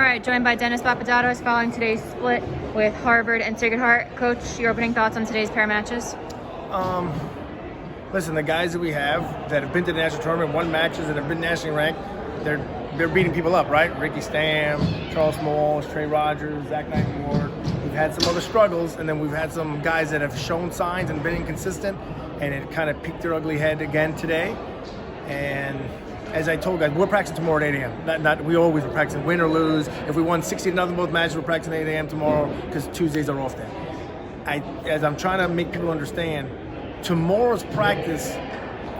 right, joined by Dennis Papadatos following today's split with Harvard and Sacred Heart. Coach, your opening thoughts on today's pair matches? Listen, the guys that we have that have been to the national tournament, won matches, and have been nationally ranked, they're beating people up, right? Ricky Stam, Charles Smalls, Trey Rogers, Zach Knight-Ward. We've had some other struggles, and then we've had some guys that have shown signs and been inconsistent, and it kind of peeked their ugly head again today. And as I told guys, we're practicing tomorrow at 8 a.m. We always are practicing, win or lose. If we won 60-0 both matches, we're practicing at 8 a.m. tomorrow because Tuesdays are off day. As I'm trying to make people understand, tomorrow's practice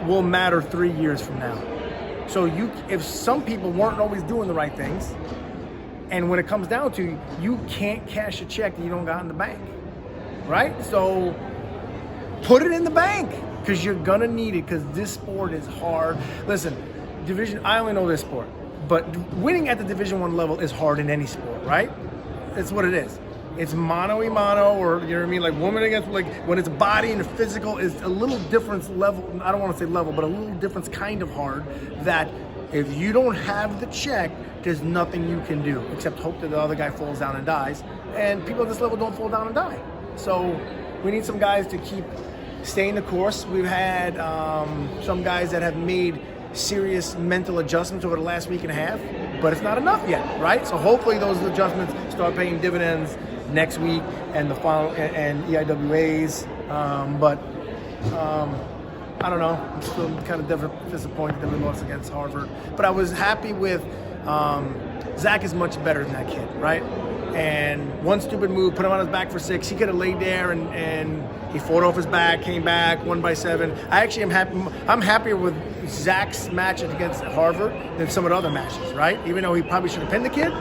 will matter 3 years from now. So if some people weren't always doing the right things, and when it comes down to, you can't cash a check that you don't got in the bank, right? So put it in the bank because you're gonna need it because this sport is hard. Listen, I only know this sport, but winning at the Division I level is hard in any sport, right? That's what it is. It's mano-a-mano, or you know what I mean, like woman against, like when it's body and physical is a little different level. I don't want to say level, but a little different kind of hard. That if you don't have the check, there's nothing you can do except hope that the other guy falls down and dies. And people at this level don't fall down and die. So we need some guys to keep staying the course. We've had some guys that have made serious mental adjustments over the last week and a half, but it's not enough yet, right? So hopefully those adjustments start paying dividends next week and the final and EIWAs. I don't know. I'm still kind of disappointed that we lost against Harvard, but I was happy with Zach is much better than that kid, right? And one stupid move, put him on his back for 6. He could have laid there and he fought off his back, came back, won by 7. I actually am happy. I'm happier with Zach's match against Harvard than some of the other matches, right? Even though he probably should have pinned the kid,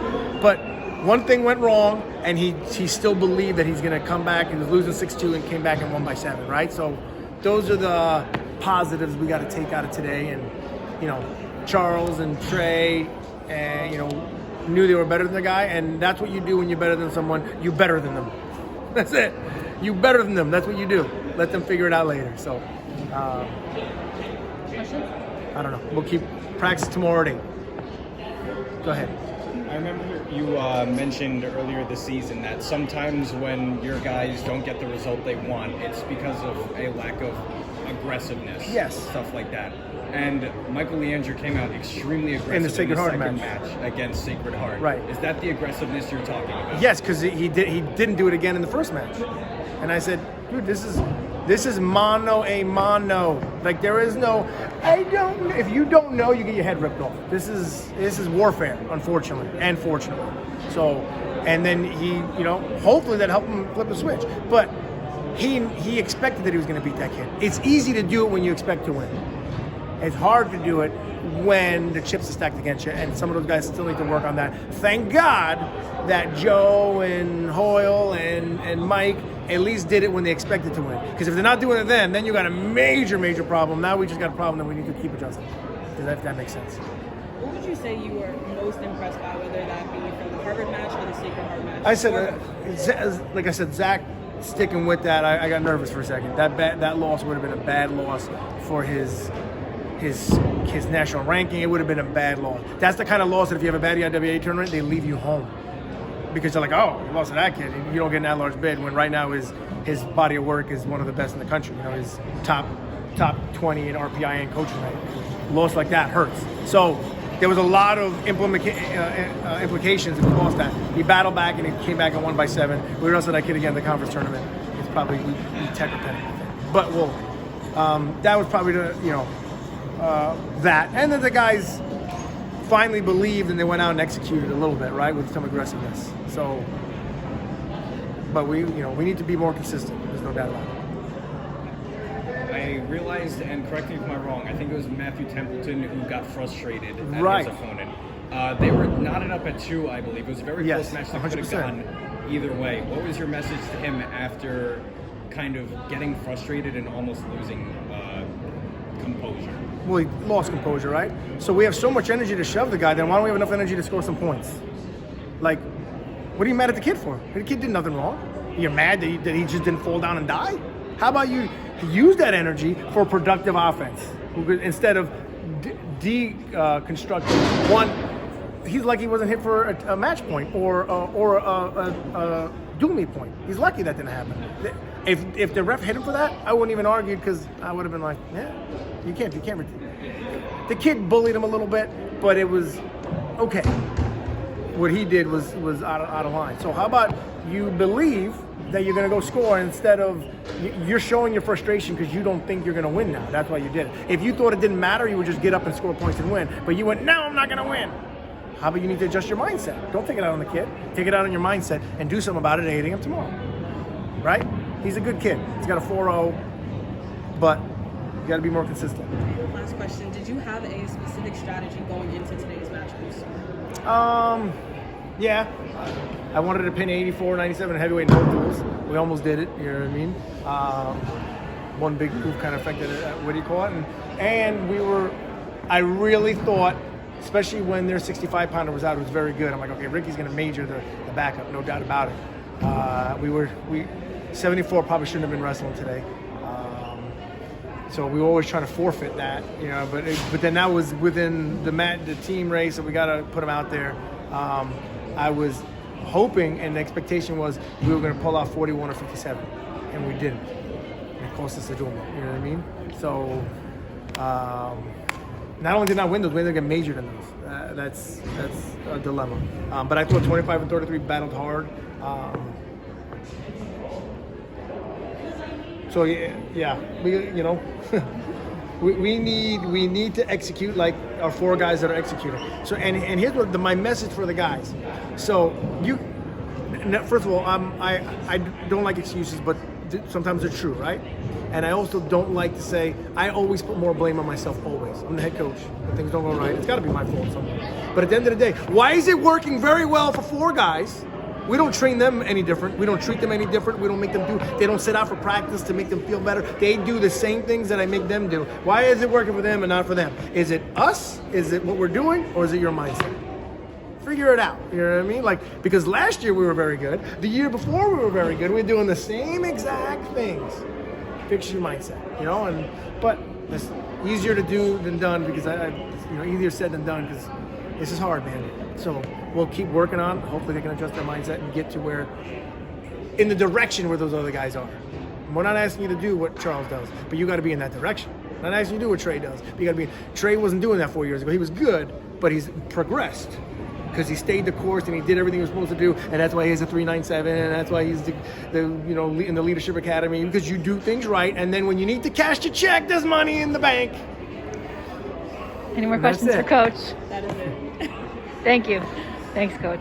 but one thing went wrong, and he still believed that he's going to come back. He was losing 6-2 and came back and won by 7, right? So those are the positives we got to take out of today. And you know, Charles and Trey, and knew they were better than the guy, and that's what you do when you're better than someone. You better than them. That's it. You better than them. That's what you do. Let them figure it out later. So, I don't know. We'll keep practice tomorrow at 8. Go ahead. I remember you mentioned earlier this season that sometimes when your guys don't get the result they want, it's because of a lack of aggressiveness. Yes. Stuff like that. And Michael Leander came out extremely aggressive in the Sacred Heart second match against Sacred Heart. Right. Is that the aggressiveness you're talking about? Yes, because he didn't do it again in the first match. And I said, dude, this is mano-a-mano. Like there is no, if you don't know, you get your head ripped off. This is warfare, unfortunately and fortunately. So, and then he, hopefully that helped him flip the switch. But he expected that he was going to beat that kid. It's easy to do it when you expect to win. It's hard to do it when the chips are stacked against you, and some of those guys still need to work on that. Thank God that Joe and Hoyle and Mike at least did it when they expected to win. Because if they're not doing it then you got a major, major problem. Now we just got a problem that we need to keep adjusting. If that makes sense. What would you say you were most impressed by, whether that be from the Harvard match or the Sacred Heart match? I said, like I said, Zach sticking with that. I got nervous for a second. That loss would have been a bad loss for his national ranking. It would have been a bad loss. That's the kind of loss that if you have a bad EIWA tournament, they leave you home. Because they're like, oh, you lost to that kid. You don't get an at-large bid, when right now his body of work is one of the best in the country. His top 20 in RPI and coaching rate. Loss like that hurts. So there was a lot of implications if he lost that. He battled back and he came back and won by 7. We wrestled that kid again in the conference tournament. It's probably we tech repetitive. But that was probably that. And then the guys finally believed and they went out and executed a little bit, right, with some aggressiveness. So, but we need to be more consistent. There's no doubt about it. I realized, and correct me if I'm wrong, I think it was Matthew Templeton who got frustrated at Right. his opponent. They were knotted up at 2, I believe. It was a very Yes, close match that could have 100%. gone either way. What was your message to him after kind of getting frustrated and almost losing composure? Well, he lost composure, right? So we have so much energy to shove the guy, then why don't we have enough energy to score some points? Like, what are you mad at the kid for? The kid did nothing wrong. You're mad that he just didn't fall down and die? How about you use that energy for productive offense instead of deconstructing he's lucky he wasn't hit for a match point or a dual meet point. He's lucky that didn't happen. If the ref hit him for that, I wouldn't even argue because I would have been like, yeah, you can't. The kid bullied him a little bit, but it was okay. What he did was out of line. So how about you believe that you're going to go score instead of you're showing your frustration because you don't think you're going to win now. That's why you did it. If you thought it didn't matter, you would just get up and score points and win. But you went, no, I'm not going to win. How about you need to adjust your mindset? Don't take it out on the kid. Take it out on your mindset and do something about it at 8 a.m. tomorrow. Right? He's a good kid. He's got a 4.0, but you got to be more consistent. Last question. Did you have a specific strategy going into today's matchups? Yeah. I wanted to pin 84, 97 heavyweight in both duels. We almost did it, you know what I mean? One big move kind of affected it, what do you call it? And I really thought, especially when their 65-pounder was out, it was very good. I'm like, okay, Ricky's going to major the backup, no doubt about it. 74 probably shouldn't have been wrestling today. So we were always trying to forfeit that, you know, but then that was within the team race, so we got to put him out there. I was hoping, and the expectation was we were going to pull out 41 or 57, and we didn't. And it cost us a duel, you know what I mean? So not only did not win those, we didn't get majored in those. That's a dilemma. But I thought 25 and 33 battled hard. So yeah, we need to execute like our 4 guys that are executing. So and here's what my message for the guys. So first of all, I don't like excuses, but sometimes they're true, right? And I also don't like to say I always put more blame on myself. Always, I'm the head coach. When things don't go right, it's got to be my fault somewhere. But at the end of the day, why is it working very well for 4 guys? We don't train them any different. We don't treat them any different. We don't make them they don't sit out for practice to make them feel better. They do the same things that I make them do. Why is it working for them and not for them? Is it us? Is it what we're doing? Or is it your mindset? Figure it out. You know what I mean? Like, because last year we were very good. The year before we were very good. We were doing the same exact things. Fix your mindset, you know? But it's easier to do than done because easier said than done because this is hard, man. So we'll keep working on. Hopefully they can adjust their mindset and get to in the direction where those other guys are. We're not asking you to do what Charles does, but you got to be in that direction. We're not asking you to do what Trey does. But you got to be. Trey wasn't doing that 4 years ago. He was good, but he's progressed because he stayed the course and he did everything he was supposed to do, and that's why he has a 3.97, and that's why he's in the leadership academy because you do things right, and then when you need to cash your check, there's money in the bank. Any more questions for Coach? That is it. Thank you. Thanks, Coach.